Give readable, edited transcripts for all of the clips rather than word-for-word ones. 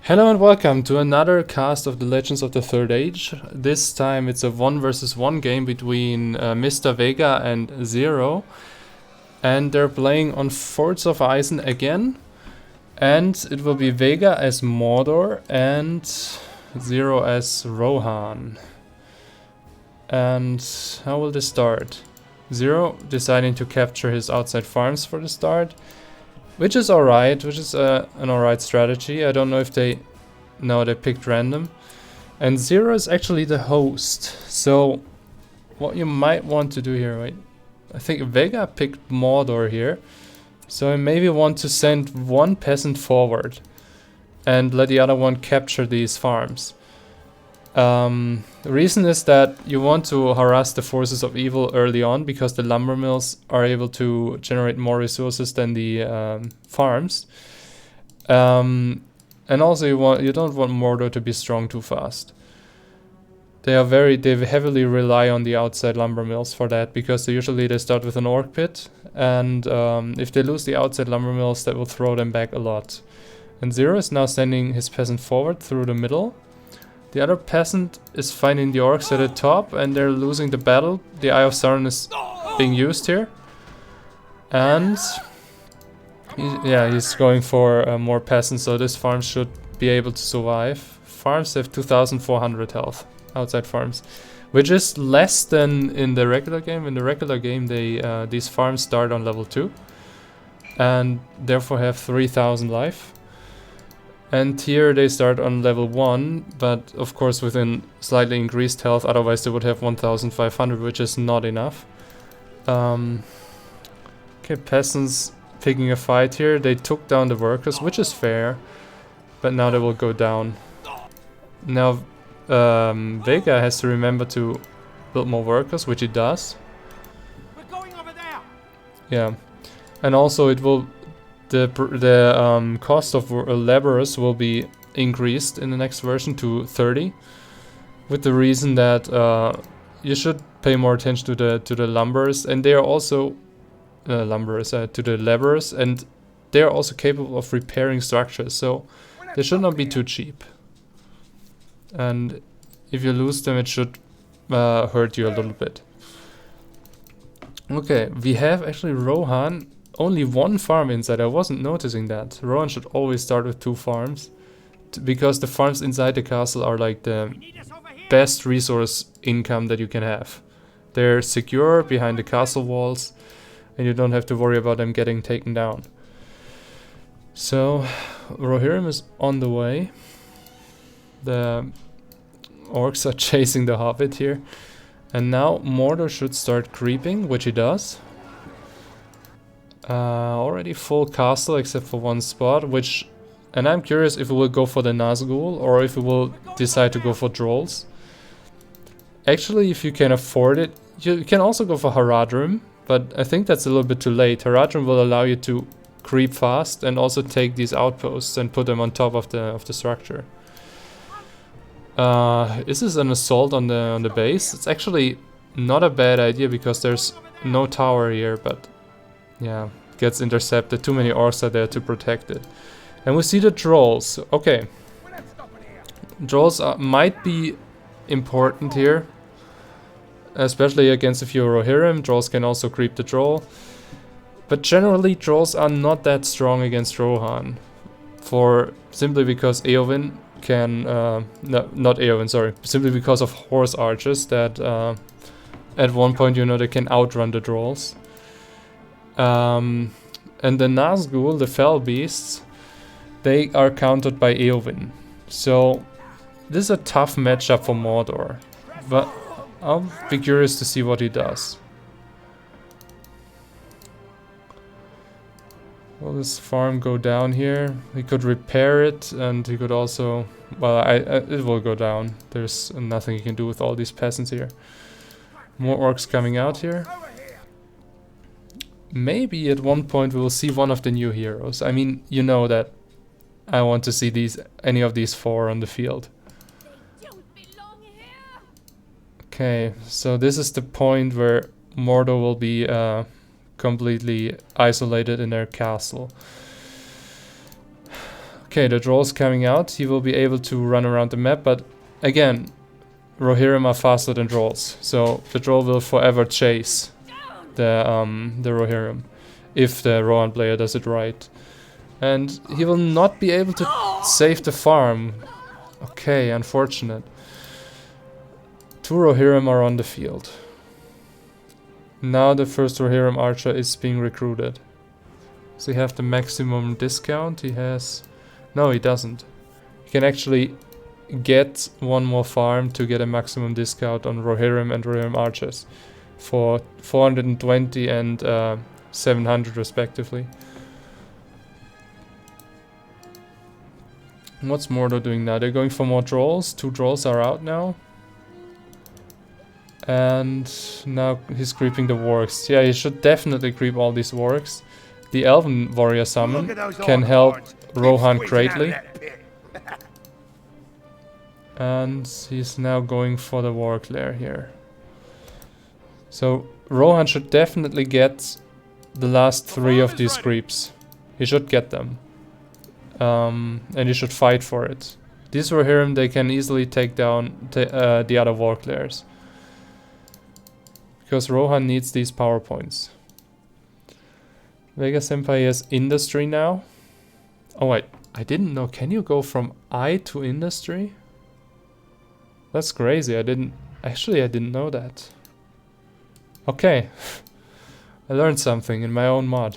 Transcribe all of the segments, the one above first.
Hello and welcome to another cast of the Legends of the Third Age. This time it's a 1 versus 1 game between Mr. Vega and Zero. And they're playing on Forts of Eisen again. And it will be Vega as Mordor and Zero as Rohan. And how will this start? Zero deciding to capture his outside farms for the start. Which is alright, which is an alright strategy. I don't know if they... No, they picked random. And Zero is actually the host. So, what you might want to do here, wait. I think Vega picked Mordor here. So I maybe want to send one peasant forward. And let the other one capture these farms. The reason is that you want to harass the forces of evil early on, because the lumber mills are able to generate more resources than the farms. And also you don't want Mordor to be strong too fast. They heavily rely on the outside lumber mills for that, because they start with an orc pit, and if they lose the outside lumber mills, that will throw them back a lot. And Zero is now sending his peasant forward through the middle. The other peasant is finding the orcs at the top, and they're losing the battle. The Eye of Sauron is being used here. And he's going for more peasants, so this farm should be able to survive. Farms have 2400 health, outside farms, which is less than in the regular game. In the regular game, these farms start on level 2 and therefore have 3000 life. And here they start on level 1, but of course within slightly increased health, otherwise they would have 1500, which is not enough. Okay, peasants picking a fight here. They took down the workers, which is fair, but now they will go down. Now Vega has to remember to build more workers, which he does. We're going over there. Yeah, and also it will... The cost of laborers will be increased in the next version to 30, with the reason that you should pay more attention to the lumberers, and they are also to the laborers, and they are also capable of repairing structures, so they should not be too cheap. And if you lose them, it should hurt you a little bit. Okay, we have actually Rohan. Only one farm inside, I wasn't noticing that. Rohan should always start with 2 farms, because the farms inside the castle are like the best resource income that you can have. They're secure behind the castle walls, and you don't have to worry about them getting taken down. So, Rohirrim is on the way. The orcs are chasing the hobbit here. And now Mordor should start creeping, which he does. Already full castle except for one spot, and I'm curious if it will go for the Nazgul or if it will decide to go for Trolls. Actually, if you can afford it, you can also go for Haradrim, but I think that's a little bit too late. Haradrim will allow you to creep fast and also take these outposts and put them on top of the structure. Is this an assault on the base? It's actually not a bad idea, because there's no tower here, but yeah, gets intercepted. Too many orcs are there to protect it. And we see the trolls. Okay. Trolls might be important here, especially against a few Rohirrim. Trolls can also creep the troll. But generally, trolls are not that strong against Rohan. Simply because Eowyn can... not Eowyn, sorry. Simply because of horse archers that at one point, they can outrun the trolls. And the Nazgul, the fell beasts, they are countered by Eowyn. So this is a tough matchup for Mordor, but I'll be curious to see what he does. Will this farm go down here? He could repair it, and he could also... Well, it will go down. There's nothing he can do with all these peasants here. More orcs coming out here. Maybe at one point we will see one of the new heroes. I mean, you know that I want to see any of these 4 on the field. Okay, so this is the point where Mordor will be completely isolated in their castle. Okay, the Droll's coming out. He will be able to run around the map, but again, Rohirrim are faster than Drolls, so the Droll will forever chase the Rohirrim if the Rohan player does it right. And he will not be able to save the farm. Okay, unfortunate. 2 Rohirrim are on the field. Now the first Rohirrim archer is being recruited. Does he have the maximum discount? He has... No, he doesn't. He can actually get 1 more farm to get a maximum discount on Rohirrim and Rohirrim archers for 420 and 700 respectively. What's Mordor doing now? They're going for more Drolls. 2 Drolls are out now. And now he's creeping the wargs. Yeah, he should definitely creep all these wargs. The Elven Warrior Summon can help Rohan greatly. And he's now going for the Warg Lair here. So Rohan should definitely get the last 3 of these creeps. He should get them. And he should fight for it. These Rohirrim, they can easily take down the other Warg Lairs. Because Rohan needs these power points. Vega Senpai has industry now. Oh wait, I didn't know. Can you go from I to industry? That's crazy. I didn't know that. Okay. I learned something in my own mod.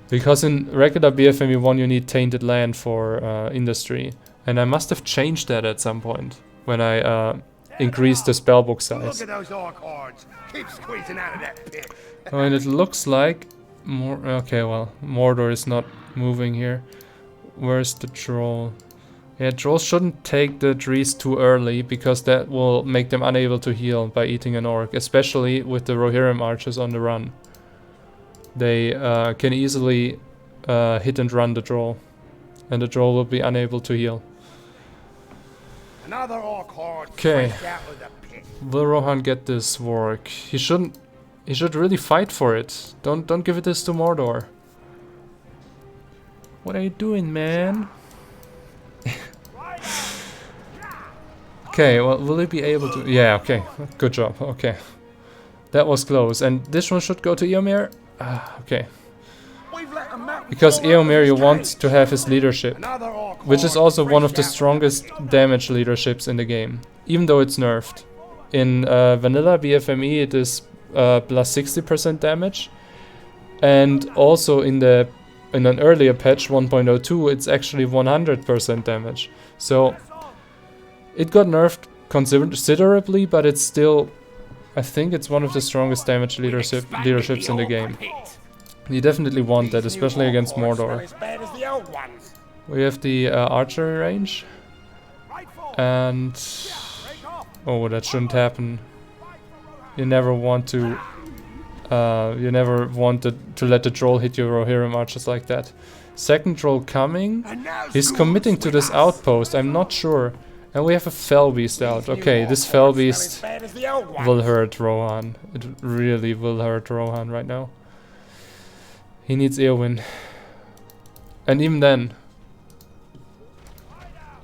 Because in regular BFME 1 you need tainted land for industry. And I must have changed that at some point when I increased the spellbook size. Look at those orc hordes. Keep squeezing out of that pit. Oh, and it looks like okay, well, Mordor is not moving here. Where's the Droll? Yeah, Drolls shouldn't take the trees too early because that will make them unable to heal by eating an orc, especially with the Rohirrim archers on the run. They can easily hit and run the Droll, and the Droll will be unable to heal. Another orc horde. Okay. Will Rohan get this Warg? He shouldn't. He should really fight for it. Don't give it this to Mordor. What are you doing, man? Okay, well, will he be able to... Yeah, okay. Good job. Okay. That was close. And this one should go to Eomer? Okay. Because Eomer, you want to have his leadership. Which is also one of the strongest damage leaderships in the game. Even though it's nerfed. In vanilla BFME it is plus 60% damage. And also in an earlier patch 1.02 it's actually 100% damage. So it got nerfed considerably, but it's still, I think it's one of the strongest damage leaderships in the game. You definitely want that, especially against Mordor. We have the archery range. And... oh, that shouldn't happen. You never want to... to let the Droll hit your Rohirrim archers like that. Second Droll coming. He's committing to this outpost, I'm not sure. And we have a Fell Beast out. Okay, this Fell Beast will hurt Rohan. It really will hurt Rohan right now. He needs Eowyn. And even then...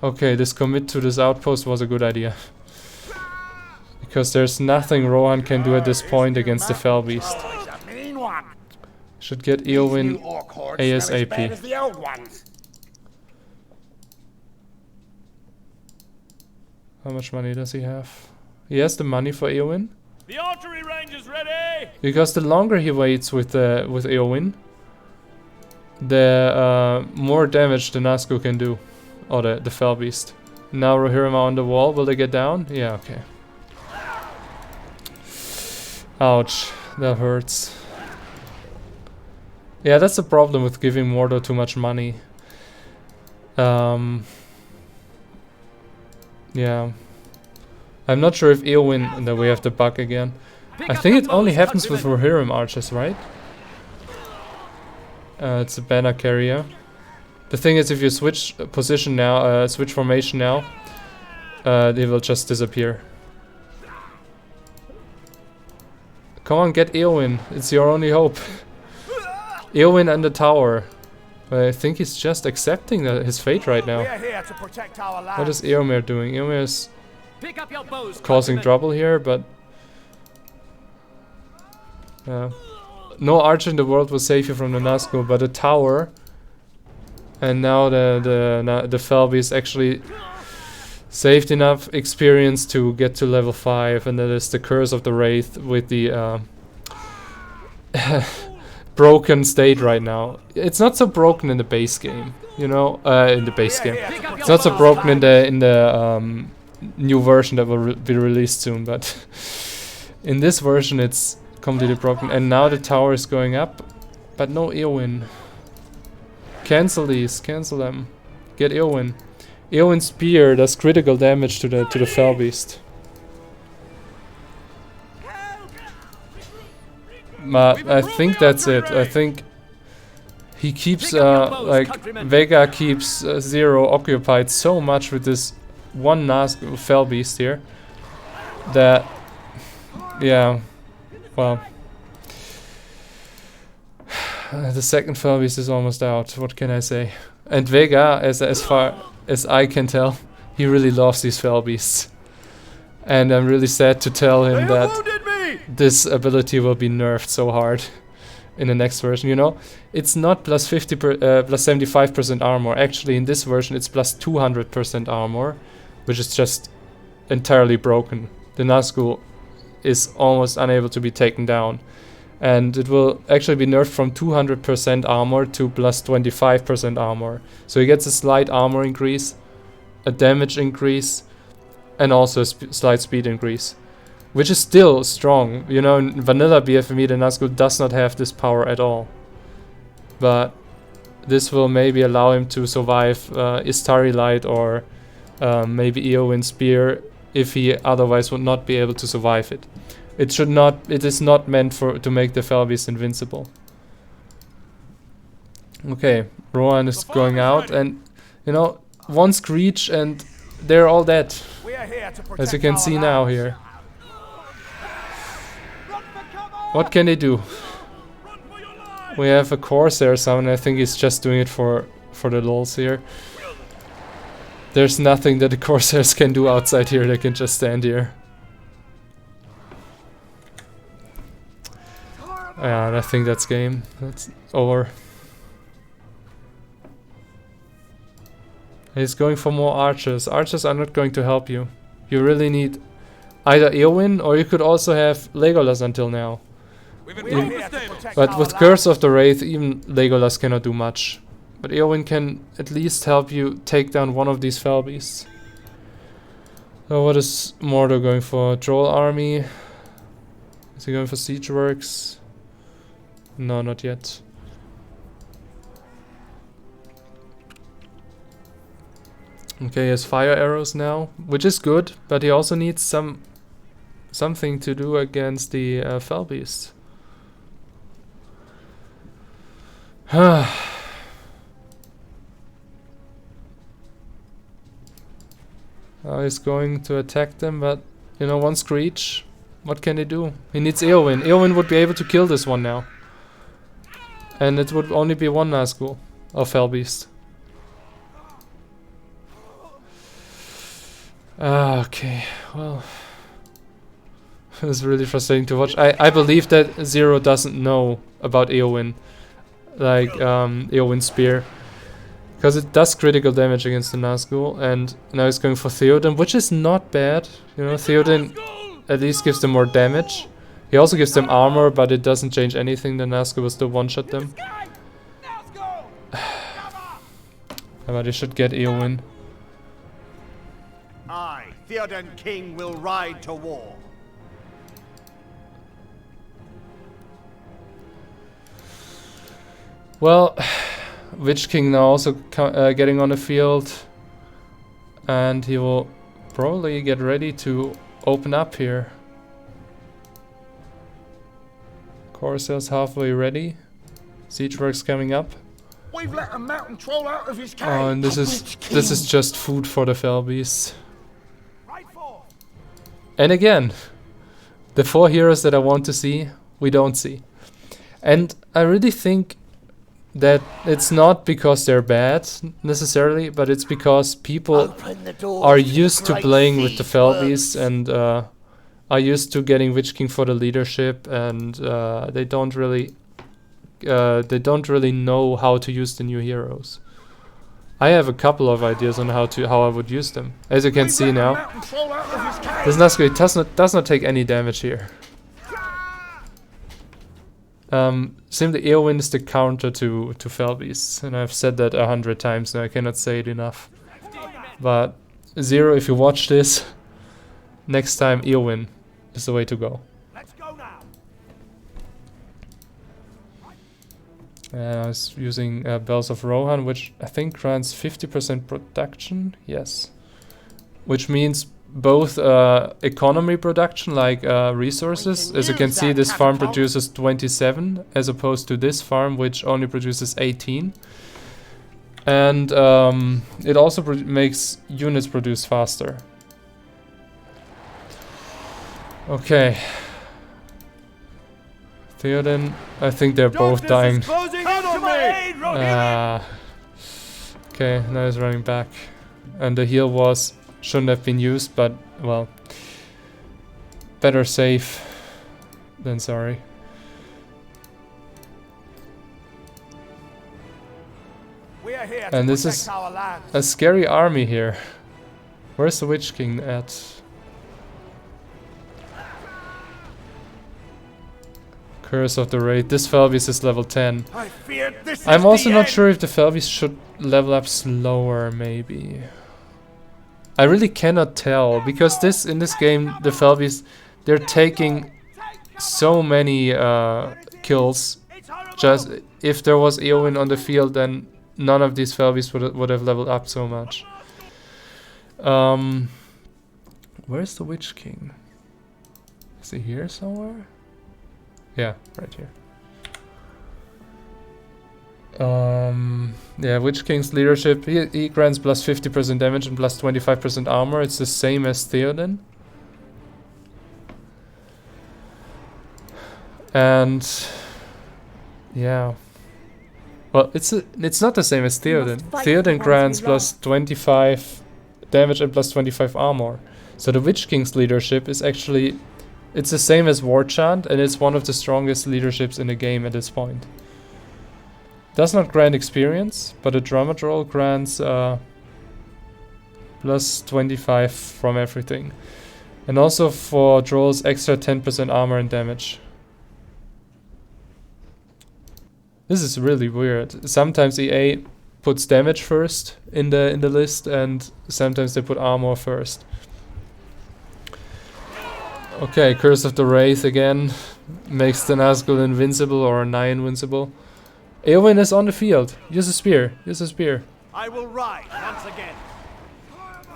okay, this commit to this outpost was a good idea. Because there's nothing Rohan can do at this point against the Fell Beast. Should get Eowyn ASAP. How much money does he have? He has the money for Eowyn. The archery range is ready. Because the longer he waits with Eowyn, the more damage the Nazgûl can do. Or the Fell Beast. Now Rohirrim are on the wall. Will they get down? Yeah, okay. Ouch. That hurts. Yeah, that's the problem with giving Mordor too much money. Yeah. I'm not sure if Eowyn... that we have the bug again. I think it only happens with Rohirrim archers, right? It's a banner carrier. The thing is, if you switch position now, switch formation now, they will just disappear. Come on, get Eowyn. It's your only hope. Eowyn and the tower. I think he's just accepting his fate right now. We're here to protect our land. What is Eowyn doing? Eowyn is Pick up your bows, causing countrymen. trouble here, but no archer in the world will save you from the Nazgul, but a tower. And now the Felby is actually saved enough experience to get to level 5, and that is the Curse of the Wraith with the broken state right now. It's not so broken in the base game, you know, in the base game. It's not so broken in the new version that will be released soon, but in this version it's completely broken. And now the tower is going up, but no Eowyn. Cancel these, cancel them. Get Eowyn. Eowyn's spear does critical damage to the Felbeast. But I think that's it. I think he keeps like Vega keeps Zero occupied so much with this one Nazgul Felbeast here that, yeah, well, the second Felbeast is almost out. What can I say? And Vega, as far as I can tell, he really loves these Felbeasts. And I'm really sad to tell him that this ability will be nerfed so hard in the next version. You know, it's not plus 75% armor. Actually, in this version, it's plus 200% armor, which is just entirely broken. The Nazgul is almost unable to be taken down. And it will actually be nerfed from 200% armor to plus 25% armor. So he gets a slight armor increase, a damage increase, and also a slight speed increase. Which is still strong. You know, in vanilla BFME, the Nazgul does not have this power at all. But this will maybe allow him to survive Istari Light or maybe Eowyn Spear if he otherwise would not be able to survive it. It is not meant to make the Felbeast invincible. Okay, Rohan is going out, and you know, one screech and they're all dead. As you can see now here. What can they do? We have a Corsair summon. I think he's just doing it for the lols here. There's nothing that the Corsairs can do outside here. They can just stand here. Yeah, I think that's game. That's over. He's going for more archers. Archers are not going to help you. You really need either Eowyn, or you could also have Legolas until now. But with Curse of the Wraith, even Legolas cannot do much. But Eowyn can at least help you take down one of these Felbeasts. So what is Mordor going for? Troll army? Is he going for siege works? No, not yet. Okay, he has fire arrows now, which is good, but he also needs something to do against the Felbeast. He's going to attack them, but you know, one screech. What can they do? He needs Eowyn. Eowyn would be able to kill this one now. And it would only be one Nazgul of Felbeast. Okay, well, it's really frustrating to watch. I believe that Zero doesn't know about Eowyn, like Eowyn's spear, because it does critical damage against the Nazgul, and now he's going for Theoden, which is not bad. You know, Theoden at least gives them more damage. He also gives them armor, but it doesn't change anything. The Nazgul will still one-shot them. But he should get Eowyn. I, Theoden King, will ride to war. Well, Witch King now also getting on the field. And he will probably get ready to open up here. Corsairs halfway ready. Siege works coming up. We've let a mountain troll out of his cage. Oh, and this is just food for the Felbeasts. And again, the 4 heroes that I want to see, we don't see. And I really think that it's not because they're bad necessarily, but it's because people are used to playing with the Felbeasts and are used to getting Witch King for the leadership, and they don't really know how to use the new heroes. I have a couple of ideas on how I would use them. As you can see now, this Nazgul does not take any damage here. Simply Eowyn is the counter to Felbeasts, and I've said that 100 times now, I cannot say it enough. But Zero, if you watch this, next time Eowyn is the way to go. I was using Bells of Rohan, which I think grants 50% production, yes. Which means both economy production, like resources. As you can see, this farm produces 27, as opposed to this farm, which only produces 18. And it also makes units produce faster. Okay. Theoden, I think they're both dying. Okay, now he's running back. And the heal shouldn't have been used, but, well, better safe than sorry. And this is a scary army here. Where's the Witch King at? Curse of the Raid. This Felbeast is level 10. I'm also not sure if the Felbeast should level up slower, maybe. I really cannot tell, because in this game, the Felbeast, they're taking so many kills. Just if there was Eowyn on the field, then none of these Felbeasts would have leveled up so much. Where's the Witch King? Is he here somewhere? Yeah, right here. Yeah, Witch King's leadership, he grants plus 50% damage and plus 25% armor. It's the same as Theoden. And yeah. Well, it's not the same as Theoden. Theoden grants plus 25 damage and plus 25 armor. So the Witch King's leadership is actually, it's the same as War Chant, and it's one of the strongest leaderships in the game at this point. Does not grant experience, but a drama roll grants plus 25 from everything. And also for trolls, extra 10% armor and damage. This is really weird. Sometimes EA puts damage first in the list, and sometimes they put armor first. Okay, Curse of the Wraith again makes the Nazgul invincible or nigh invincible. Eowyn is on the field. Use a spear. Use a spear. I will ride once again.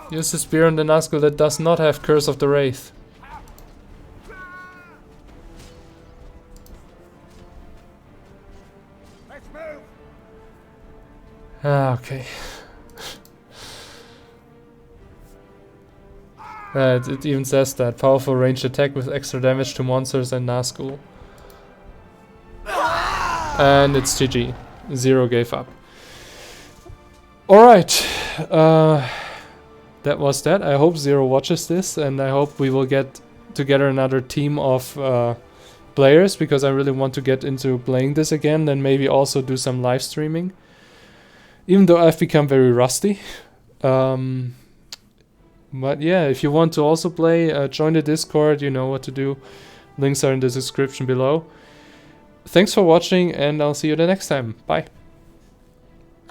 Use a spear on the Nazgul that does not have Curse of the Wraith. Let's move. Okay. It even says that. Powerful ranged attack with extra damage to monsters and Nazgul. And it's GG. Zero gave up. Alright. That was that. I hope Zero watches this, and I hope we will get together another team of players, because I really want to get into playing this again, and maybe also do some live streaming. Even though I've become very rusty. But yeah, if you want to also play, join the Discord, you know what to do. Links are in the description below. Thanks for watching, and I'll see you the next time. Bye.